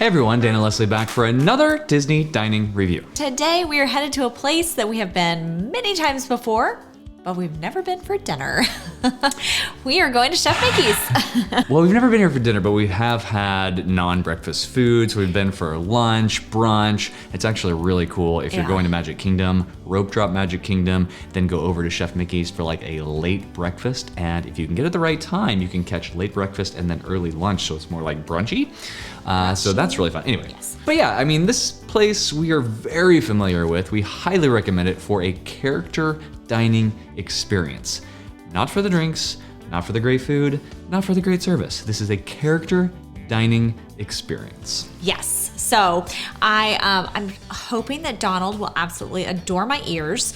Hey everyone, Dan and Leslie back for another Disney dining review. Today we are headed to a place that we have been many times before, but we've never been for dinner. We are going to Chef Mickey's. Well, we've never been here for dinner, but we have had non-breakfast foods. We've been for lunch, brunch. It's actually really cool. If you're going to Magic Kingdom, rope drop Magic Kingdom, then go over to Chef Mickey's for like a late breakfast. And if you can get it at the right time, you can catch late breakfast and then early lunch, so it's more like brunchy. So that's really fun. Anyway, But yeah, I mean, this place we are very familiar with. We highly recommend it for a character dining experience. Not for the drinks, not for the great food, not for the great service. This is a character dining experience. Yes. So I'm hoping that Donald will absolutely adore my ears,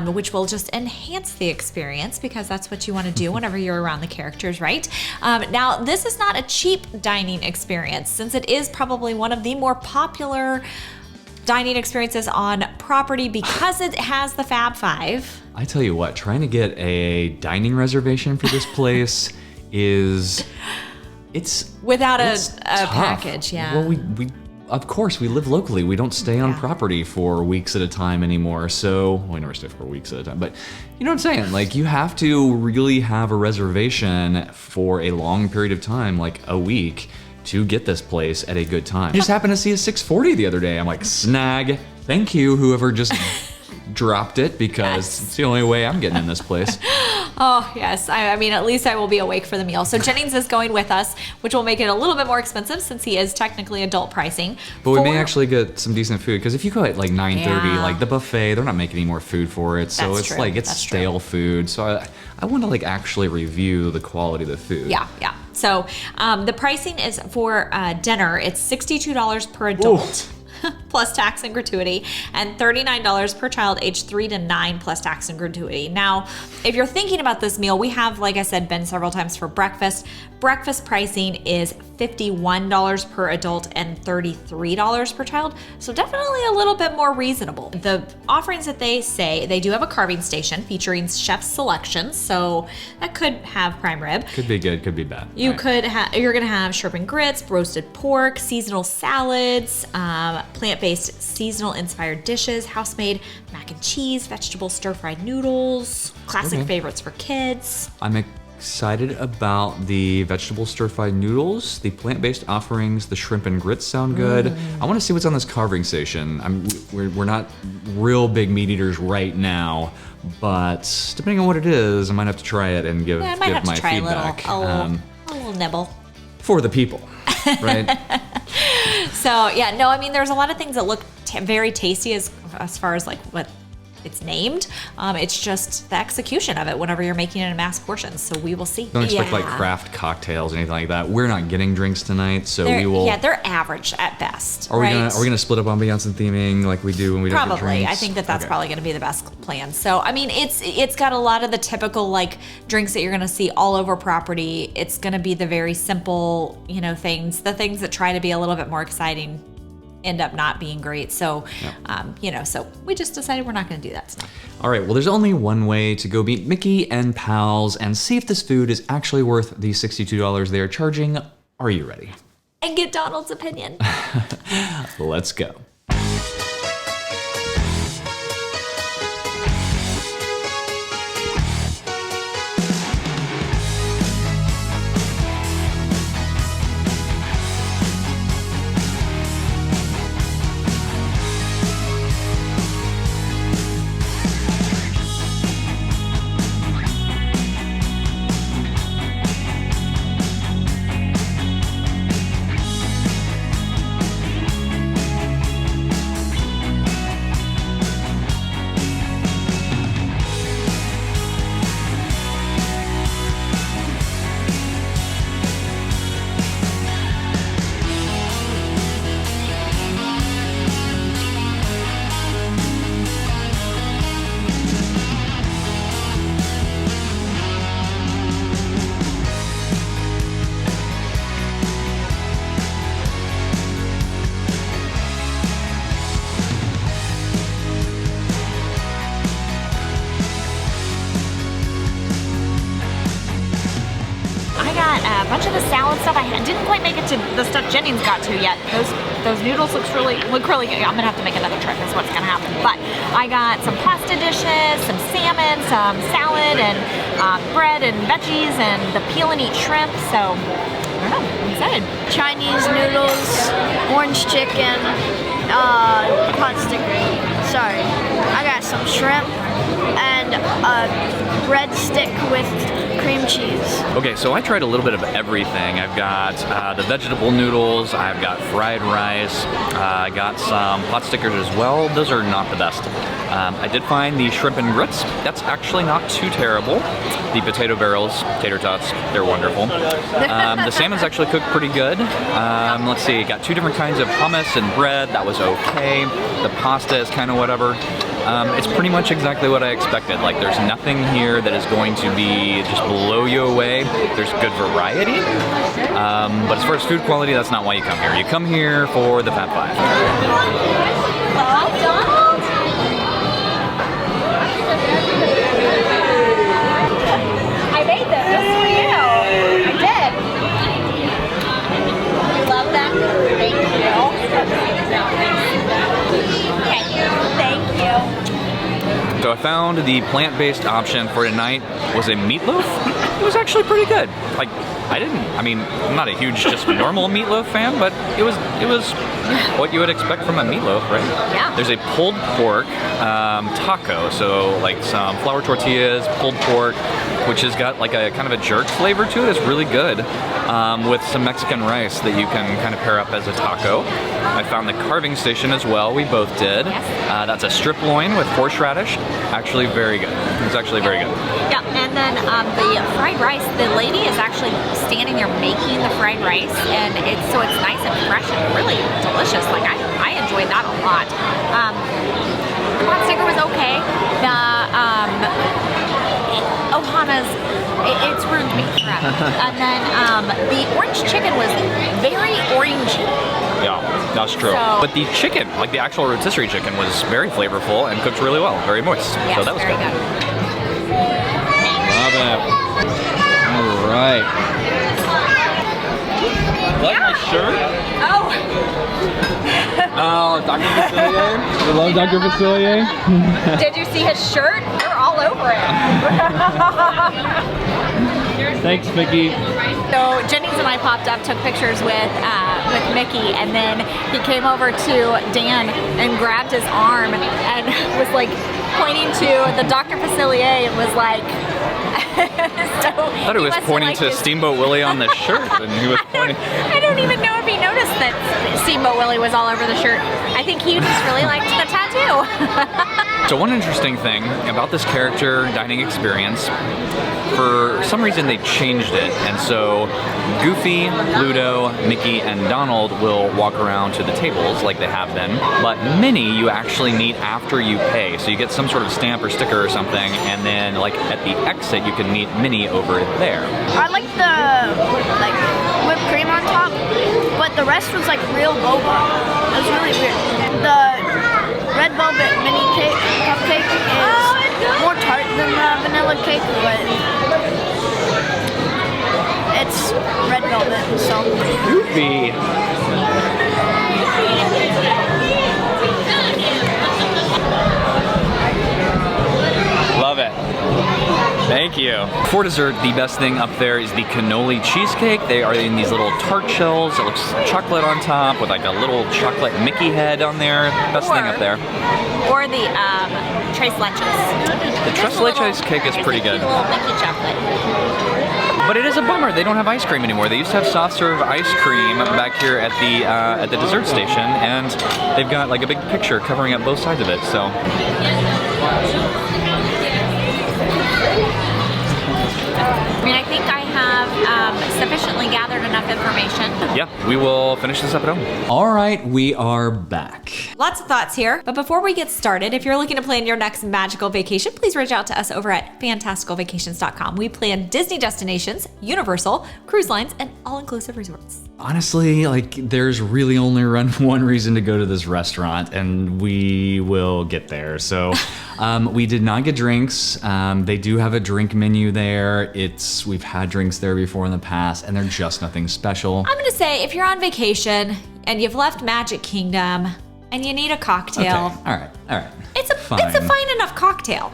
which will just enhance the experience because that's what you want to do whenever you're around the characters, right? Now, this is not a cheap dining experience since it is probably one of the more popular dining experiences on property because it has the Fab Five. I tell you what, trying to get a dining reservation for this place it's without it's a tough. package, yeah. Well, we of course we live locally. We don't stay on property for weeks at a time anymore. So we never stay for weeks at a time. But you know what I'm saying? Like you have to really have a reservation for a long period of time, like a week, to get this place at a good time. I just happened to see a 640 the other day. I'm like, snag. Thank you, whoever just dropped it, because it's the only way I'm getting in this place. Oh, yes. I mean, at least I will be awake for the meal. So Jennings is going with us, which will make it a little bit more expensive since he is technically adult pricing. But we may actually get some decent food, because if you go at like 9:30, like the buffet, they're not making any more food for it. So it's like, it's stale food. So I want to like actually review the quality of the food. Yeah. So the pricing is for dinner, it's $62 per adult. Plus tax and gratuity, and $39 per child aged 3 to 9 plus tax and gratuity. Now, if you're thinking about this meal, we have, like I said, been several times for breakfast. Breakfast pricing is $51 per adult and $33 per child, so definitely a little bit more reasonable. The offerings that they say, they do have a carving station featuring chef's selections, so that could have prime rib. Could be good, could be bad. You're gonna have shrimp and grits, roasted pork, seasonal salads, plant-based seasonal inspired dishes, house-made mac and cheese, vegetable stir-fried noodles, classic favorites for kids. I'm excited about the vegetable stir-fried noodles, the plant-based offerings, the shrimp and grits sound good. I want to see what's on this carving station. We're not real big meat eaters right now, but depending on what it is, I might have to try it and give my feedback. A little nibble. For the people, right? So yeah, no, I mean, there's a lot of things that look very tasty as far as like what it's named. It's just the execution of it whenever you're making it in mass portions. So we will see. Don't expect like craft cocktails or anything like that. We're not getting drinks tonight, so we will. Yeah, they're average at best. Are we gonna split up ambiance and theming like we do when we don't get drinks? I think that's probably gonna be the best plan. So I mean, it's got a lot of the typical like drinks that you're gonna see all over property. It's gonna be the very simple, things. The things that try to be a little bit more exciting end up not being great. So, so we just decided we're not going to do that tonight. All right. Well, there's only one way to go meet Mickey and pals and see if this food is actually worth the $62 they are charging. Are you ready? And get Donald's opinion. Let's go. a bunch of the salad stuff. I didn't quite make it to the stuff Jennings got to yet. Those noodles look really good. I'm gonna have to make another trip is what's gonna happen. But I got some pasta dishes, some salmon, some salad, and bread and veggies, and the peel and eat shrimp. So, I don't know, I'm excited. Chinese noodles, orange chicken, pasta gravy. Sorry. I got some shrimp and a breadstick with cream cheese. Okay, so I tried a little bit of everything. I've got the vegetable noodles, I've got fried rice, I got some pot stickers as well. Those are not the best. I did find the shrimp and grits. That's actually not too terrible. The potato barrels, tater tots, they're wonderful. The salmon's actually cooked pretty good. Let's see, got 2 different kinds of hummus and bread. That was okay. The pasta is kind of whatever. It's pretty much exactly what I expected. Like, there's nothing here that is going to be just blow you away. There's good variety. But as far as food quality, that's not why you come here. You come here for the Fab Five. I made them just for you. I did. You love them? Thank you. Okay, thank you. So I found the plant-based option for tonight was a meatloaf. It was actually pretty good. Like, I'm not a huge just normal meatloaf fan, but it was what you would expect from a meatloaf, right? Yeah. There's a pulled pork taco, so like some flour tortillas, pulled pork, which has got like a kind of a jerk flavor to it. It's really good, with some Mexican rice that you can kind of pair up as a taco. I found the carving station as well. We both did. Yes. That's a strip loin with horseradish. Actually very good. It's actually very good. Yeah, and then the fried rice, the lady is actually standing there making the fried rice, and it's nice and fresh and really delicious. Like, I enjoyed that a lot. The pot sticker was okay. The Ohana's, it's ruined me forever. And then the orange chicken was very orangey. Yeah, that's true. But the chicken, like the actual rotisserie chicken, was very flavorful and cooked really well, very moist. Yes, so that was very good. good. Love it. All right. Like my shirt? Oh! Oh, Dr. Facilier? I love Dr. Facilier. Did you see his shirt? They're all over it. Thanks, Mickey. So Jennings and I popped up, took pictures with Mickey, and then he came over to Dan and grabbed his arm and was like pointing to the Dr. Facilier and was like, so I thought he was pointing to Steamboat Willie on the shirt, and he was pointing. I don't even know if he noticed that Steamboat Willie was all over the shirt. I think he just really liked the tattoo. So one interesting thing about this character dining experience, for some reason they changed it, and so Goofy, Pluto, Mickey, and Donald will walk around to the tables like they have been, but Minnie you actually meet after you pay. So you get some sort of stamp or sticker or something, and then like at the exit you can meet Minnie over there. I like the whipped cream on top, but the rest was like real boba. It was really weird. The red velvet mini cupcake is more tart than the vanilla cake, but it's red velvet, so. Goofy. Love it. Thank you. For dessert, the best thing up there is the cannoli cheesecake. They are in these little tart shells. It looks chocolate on top with like a little chocolate Mickey head on there. Best thing up there. Or the tres leches. The tres leches cake is pretty good. A little Mickey chocolate. But it is a bummer. They don't have ice cream anymore. They used to have soft serve ice cream back here at the dessert station, and they've got like a big picture covering up both sides of it. So. I mean, I think I have sufficiently gathered enough information. Yeah, we will finish this up at home. All right, we are back. Lots of thoughts here, but before we get started, if you're looking to plan your next magical vacation, please reach out to us over at fantasticalvacations.com. We plan Disney destinations, Universal, cruise lines, and all-inclusive resorts. Honestly, like there's really only one reason to go to this restaurant, and we will get there. So we did not get drinks. They do have a drink menu there. We've had drinks there before in the past, and they're just nothing special. I'm gonna say if you're on vacation and you've left Magic Kingdom and you need a cocktail. Okay. All right. It's a fine enough cocktail.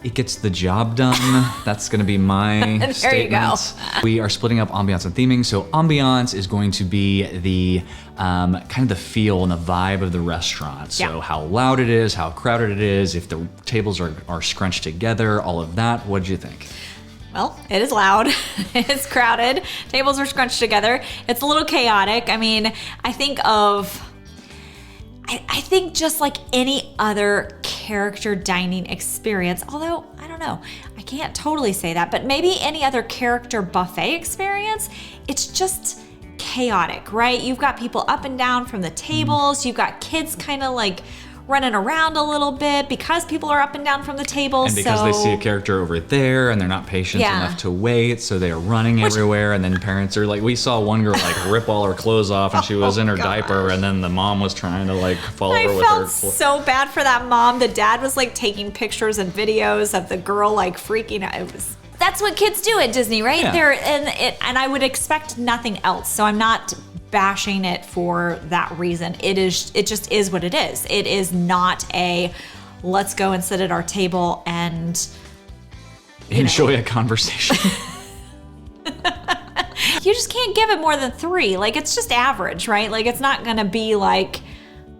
It gets the job done. That's gonna be my There statement. you go. We are splitting up ambiance and theming. So ambiance is going to be the kind of the feel and the vibe of the restaurant. So Yeah. how loud it is, how crowded it is, if the tables are scrunched together, all of that. What did you think? Well, it is loud. It's crowded. Tables are scrunched together. It's a little chaotic. I mean, I think just like any other character dining experience, although I don't know, I can't totally say that, but maybe any other character buffet experience, it's just chaotic, right? You've got people up and down from the tables. You've got kids kind of like running around a little bit because people are up and down from the tables. And because they see a character over there and they're not patient enough to wait, so they are running everywhere. And then parents are like, we saw one girl like rip all her clothes off and she was in her diaper, and then the mom was trying to like follow her with her. I felt so bad for that mom. The dad was like taking pictures and videos of the girl like freaking out. That's what kids do at Disney, right? Yeah. And I would expect nothing else. So I'm not bashing it for that reason. It just is what it is. It is not a let's go and sit at our table and enjoy a conversation. You just can't give it more than 3. Like it's just average, right? Like it's not gonna be like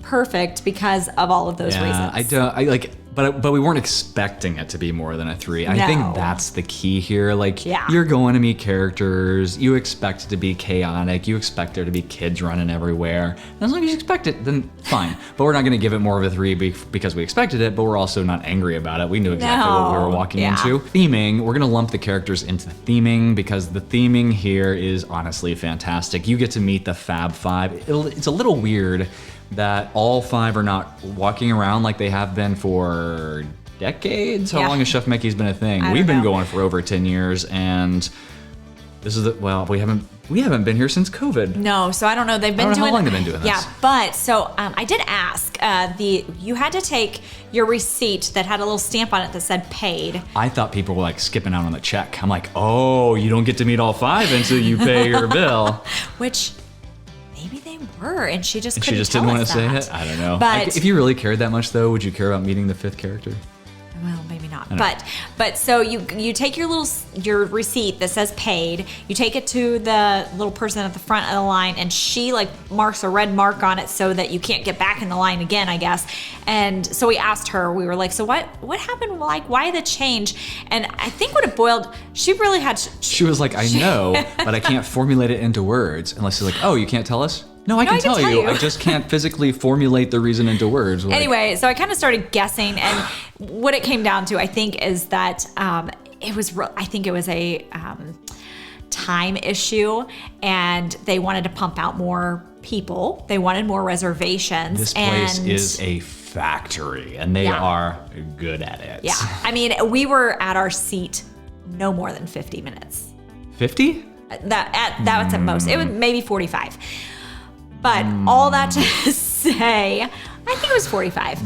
perfect because of all of those reasons. But we weren't expecting it to be more than a 3. I think that's the key here. Like you're going to meet characters, you expect it to be chaotic, you expect there to be kids running everywhere. And as long as you expect it, then fine. But we're not gonna give it more of a 3 because we expected it, but we're also not angry about it. We knew exactly what we were walking into. Theming, we're gonna lump the characters into the theming because the theming here is honestly fantastic. You get to meet the Fab Five. It's a little weird that all 5 are not walking around like they have been for decades. How long has Chef Mickey's been a thing? We've been going for over 10 years, and this is we haven't been here since COVID. No, so I don't know. They've been doing. How long they've been doing this? Yeah, but so I did ask. You had to take your receipt that had a little stamp on it that said paid. I thought people were like skipping out on the check. I'm like, oh, you don't get to meet all 5 until you pay your bill. Which. Maybe they were, and she just couldn't she just tell didn't us want to that. say it. I don't know. But if you really cared that much, though, would you care about meeting the 5th character? Well, maybe not. But so you take your receipt that says paid. You take it to the little person at the front of the line, and she like marks a red mark on it so that you can't get back in the line again, I guess. And so we asked her. We were like, so what happened? Like, why the change? And I think what it boiled, she really had. She was like, I know, but I can't formulate it into words unless you're like, oh, you can't tell us. No, I can tell you. I just can't physically formulate the reason into words. Like, anyway, so I kind of started guessing, and what it came down to, I think, is that it was a time issue, and they wanted to pump out more people. They wanted more reservations. This place is a factory, and they are good at it. Yeah, I mean, we were at our seat no more than 50 minutes. 50? That was at most. It was maybe 45. But all that to say, I think it was 45.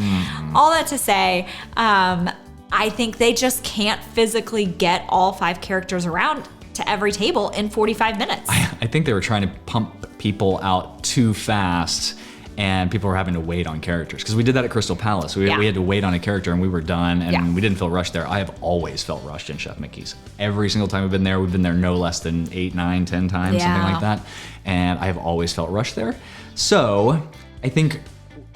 All that to say, I think they just can't physically get all 5 characters around to every table in 45 minutes. I think they were trying to pump people out too fast, and people were having to wait on characters. Because we did that at Crystal Palace. We had to wait on a character, and we were done, and we didn't feel rushed there. I have always felt rushed in Chef Mickey's. Every single time we've been there no less than 8, 9, 10 times, something like that. And I have always felt rushed there. So I think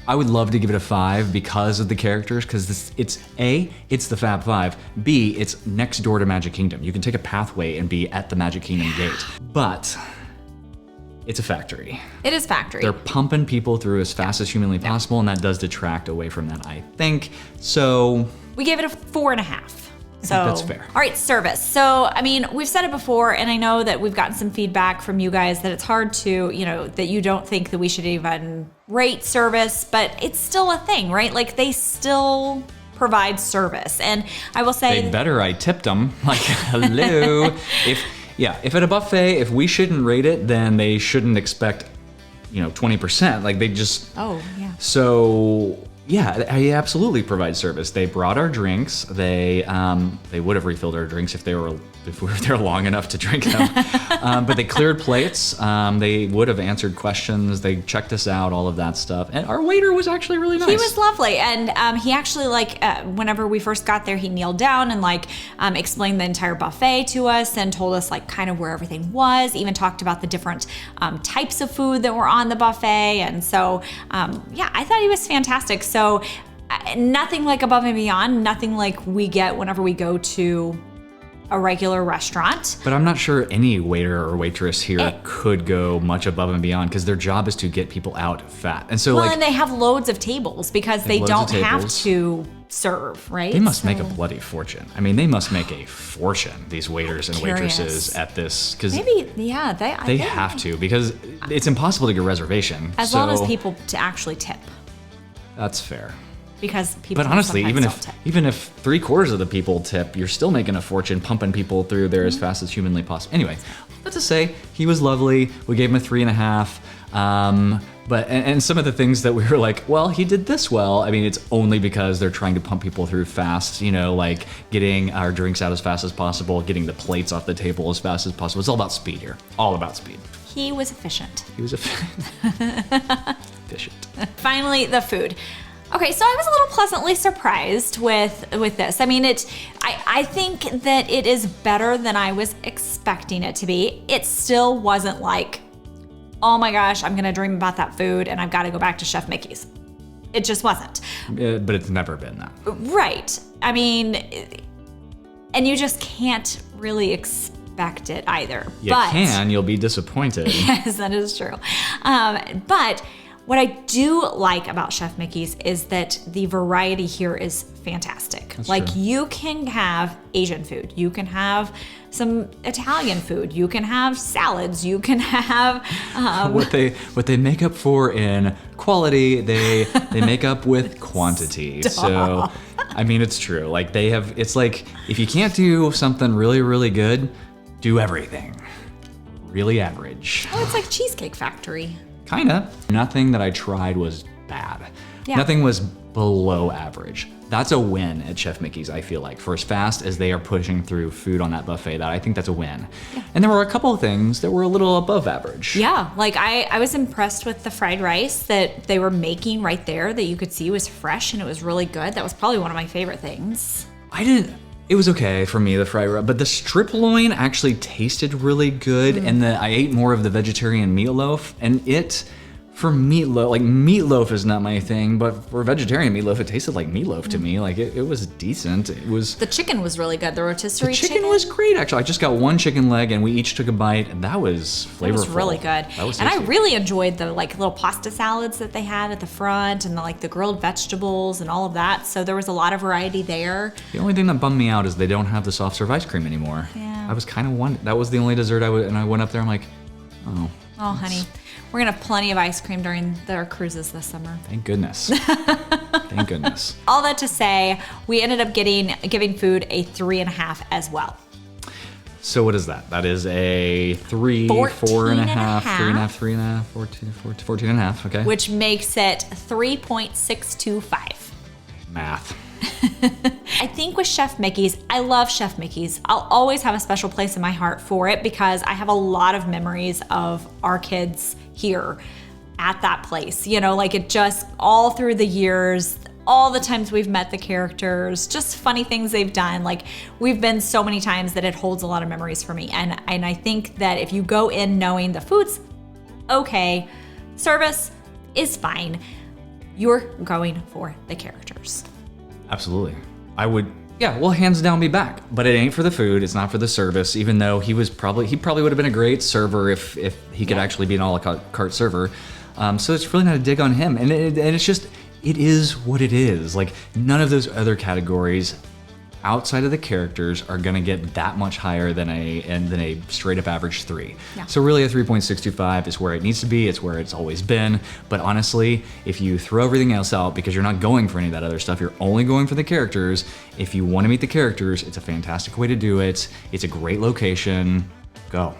I would love to give it a 5 because of the characters, because it's A, it's the Fab Five. B, it's next door to Magic Kingdom. You can take a pathway and be at the Magic Kingdom gate. But it's a factory. It is factory. They're pumping people through as fast as humanly possible, and that does detract away from that, I think. So we gave it a 4.5. So that's fair. All right, service. So, I mean, we've said it before, and I know that we've gotten some feedback from you guys that it's hard to, that you don't think that we should even rate service, but it's still a thing, right? Like, they still provide service. And I will say... They better. I tipped them. Like, hello. If Yeah, if at a buffet, if we shouldn't rate it, then they shouldn't expect, 20%. Like they just. Oh, yeah. So yeah, I absolutely provide service. They brought our drinks. They would have refilled our drinks if we were there long enough to drink them. But they cleared plates. They would have answered questions. They checked us out, all of that stuff. And our waiter was actually really nice. He was lovely, and he actually whenever we first got there, he kneeled down and explained the entire buffet to us and told us kind of where everything was. Even talked about the different types of food that were on the buffet, and so I thought he was fantastic. So nothing like above and beyond, nothing like we get whenever we go to a regular restaurant. But I'm not sure any waiter or waitress here could go much above and beyond because their job is to get people out fat. And so and they have loads of tables because they don't have to serve, right? They must make a bloody fortune. I mean, they must make a fortune, these waiters and waitresses at this. Cause maybe, they have to because it's impossible to get a reservation. As long as people to actually tip. That's fair. Because people. But honestly, even if 3/4 of the people tip, you're still making a fortune pumping people through there as fast as humanly possible. Anyway, let's just say he was lovely. We gave him a 3.5. But some of the things that we were like, well, he did this well. I mean, it's only because they're trying to pump people through fast. Like getting our drinks out as fast as possible, getting the plates off the table as fast as possible. It's all about speed here. All about speed. He was efficient. Efficient. Finally, the food. Okay, so I was a little pleasantly surprised with this. I mean, I think that it is better than I was expecting it to be. It still wasn't like, oh my gosh, I'm gonna dream about that food and I've got to go back to Chef Mickey's. It just wasn't. But it's never been that. Right. I mean, and you just can't really expect it either. You'll be disappointed. Yes, that is true. But what I do like about Chef Mickey's is that the variety here is fantastic. That's true. You can have Asian food, you can have some Italian food, you can have salads, you can have what they make up for in quality, they make up with quantity. So I mean, it's true. It's like if you can't do something really, really good, do everything really average. Oh, it's like Cheesecake Factory. Kinda. Nothing that I tried was bad. Yeah. Nothing was below average. That's a win at Chef Mickey's, I feel like. For as fast as they are pushing through food on that buffet, I think that's a win. Yeah. And there were a couple of things that were a little above average. Yeah, I was impressed with the fried rice that they were making right there that you could see was fresh and it was really good. That was probably one of my favorite things. It was okay for me, the fried rice, but the strip loin actually tasted really good, and I ate more of the vegetarian meatloaf, and for meatloaf, meatloaf is not my thing, but for vegetarian meatloaf, it tasted like meatloaf to me. It was decent. The chicken was really good. The rotisserie chicken was great, actually. I just got one chicken leg, and we each took a bite, and that was flavorful. It was really good. That was tasty. And I really enjoyed the little pasta salads that they had at the front, and the grilled vegetables and all of that. So there was a lot of variety there. The only thing that bummed me out is they don't have the soft serve ice cream anymore. Yeah. I was kind of wondering. That was the only dessert and I went up there. I'm like, oh. Oh, honey. We're going to have plenty of ice cream during our cruises this summer. Thank goodness. Thank goodness. All that to say, we ended up giving food a 3.5 as well. So what is that? That is a 3, 4.5, 3.5, 14.5. Okay. Which makes it 3.625. Math. I think with Chef Mickey's, I love Chef Mickey's. I'll always have a special place in my heart for it because I have a lot of memories of our kids here at that place. It just all through the years, all the times we've met the characters, just funny things they've done. We've been so many times that it holds a lot of memories for me. And I think that if you go in knowing the food's okay, service is fine, you're going for the characters. Absolutely. I would, hands down be back. But it ain't for the food, it's not for the service, even though he probably would have been a great server if he could actually be an a la carte server. So it's really not a dig on him. And it's just, it is what it is. None of those other categories outside of the characters are gonna get that much higher than a straight up average 3. Yeah. So really a 3.625 is where it needs to be, it's where it's always been. But honestly, if you throw everything else out because you're not going for any of that other stuff, you're only going for the characters, if you wanna meet the characters, it's a fantastic way to do it. It's a great location. go.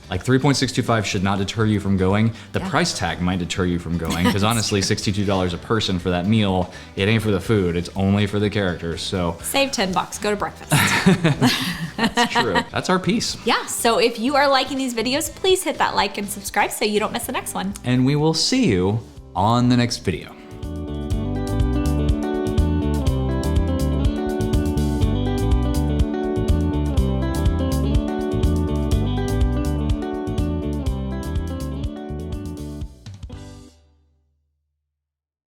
Like 3.625 should not deter you from going. The price tag might deter you from going because honestly, $62 a person for that meal, it ain't for the food, it's only for the characters. So save $10, go to breakfast. That's true. That's our piece. Yeah, so if you are liking these videos, please hit that like and subscribe so you don't miss the next one. And we will see you on the next video.